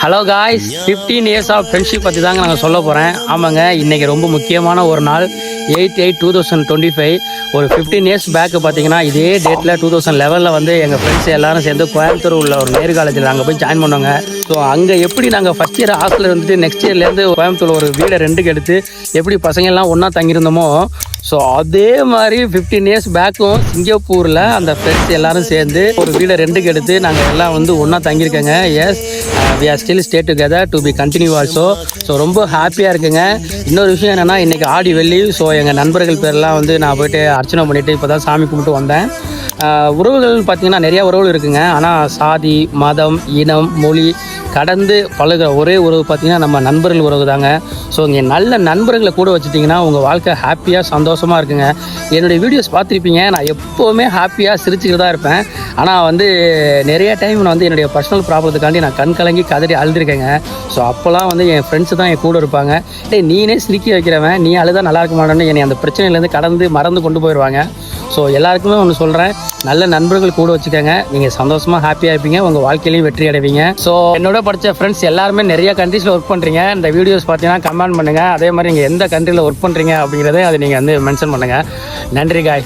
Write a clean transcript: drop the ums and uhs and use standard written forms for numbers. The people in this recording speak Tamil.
Hello guys, 15 years of friendship பற்றி தாங்க நாங்கள் சொல்ல போகிறேன். ஆமாங்க, இன்றைக்கி ரொம்ப முக்கியமான ஒரு நாள். 8/8/2025. ஒரு 15 இயர்ஸ் பேக்கு பார்த்தீங்கன்னா இதே டேட்டில் 2011 வந்து எங்கள் ஃப்ரெண்ட்ஸ் எல்லாரும் சேர்ந்து கோயம்புத்தூர் உள்ள ஒரு நேரு காலேஜில் நாங்கள் போய் ஜாயின் பண்ணோங்க. ஸோ அங்கே எப்படி நாங்கள் ஃபஸ்ட் இயர் ஹாஸ்டலில் இருந்துட்டு நெக்ஸ்ட் இயர்லேருந்து கோயம்புத்தூர் ஒரு வீடை ரெண்டுக்கு எடுத்து எப்படி பசங்கள்லாம் ஒன்றா தங்கியிருந்தோமோ, ஸோ அதே மாதிரி 15 இயர்ஸ் பேக்கும் சிங்கப்பூரில் அந்த ஃப்ரெண்ட்ஸ் எல்லாரும் சேர்ந்து ஒரு வீடை ரெண்டுக்கு எடுத்து நாங்கள் எல்லாம் வந்து ஒன்றா தங்கியிருக்கோங்க. Yes, we are still stay together to be continue also. So ரொம்ப ஹாப்பியாக இருக்குங்க. இன்னொரு விஷயம் என்னென்னா, இன்றைக்கி ஆடி வெள்ளி. ஸோ எங்கள் நண்பர்கள் பேரெல்லாம் வந்து நான் போய்ட்டு அர்ச்சனை பண்ணிவிட்டு இப்போ தான் சாமி கும்பிட்டு வந்தேன். உறவுகள் பார்த்திங்கன்னா நிறையா உறவுகள் இருக்குங்க. ஆனால் சாதி, மதம், இனம், மொழி கடந்து பழகிற ஒரே உறவு பார்த்திங்கன்னா நம்ம நண்பர்கள் உறவு தாங்க. ஸோ இங்கே நல்ல நண்பர்களை கூட வச்சுட்டிங்கன்னா உங்கள் வாழ்க்கை ஹாப்பியாக சந்தோஷமாக இருக்குங்க. என்னுடைய வீடியோஸ் பார்த்துருப்பீங்க. நான் எப்போவுமே ஹாப்பியாக சிரிச்சுக்கிட்டு தான் இருப்பேன். ஆனால் வந்து நிறைய டைம் நான் வந்து என்னுடைய பர்சனல் ப்ராப்ளத்துக்காண்டி நான் கண் கலங்கி கதறி அழுதுருக்கேங்க. ஸோ அப்போல்லாம் வந்து என் ஃப்ரெண்ட்ஸு தான் என் கூட இருப்பாங்க. நீனே சிரிக்க வைக்கிறவன், நீ அழுதா நல்லா இருக்க மாட்டேன்னு என்னை அந்த பிரச்சனையிலேருந்து கடந்து மறந்து கொண்டு போயிடுவாங்க. ஸோ எல்லாருக்குமே ஒன்று சொல்கிறேன், நல்ல நண்பர்கள் கூட வச்சுக்கோங்க. நீங்கள் சந்தோஷமாக ஹாப்பியாக இருப்பீங்க, உங்கள் வாழ்க்கையிலையும் வெற்றி அடைவீங்க. ஸோ என்னோட படித்த ஃப்ரெண்ட்ஸ் எல்லாருமே நிறைய கண்ட்ரீஸில் ஒர்க் பண்ணுறீங்க. இந்த வீடியோஸ் பார்த்தீங்கன்னா கமெண்ட் பண்ணுங்கள். அதே மாதிரி நீங்கள் எந்த கண்ட்ரியில் ஒர்க் பண்ணுறீங்க அப்படிங்கிறதே அதை நீங்கள் வந்து மென்ஷன் பண்ணுங்கள். நன்றி காய்.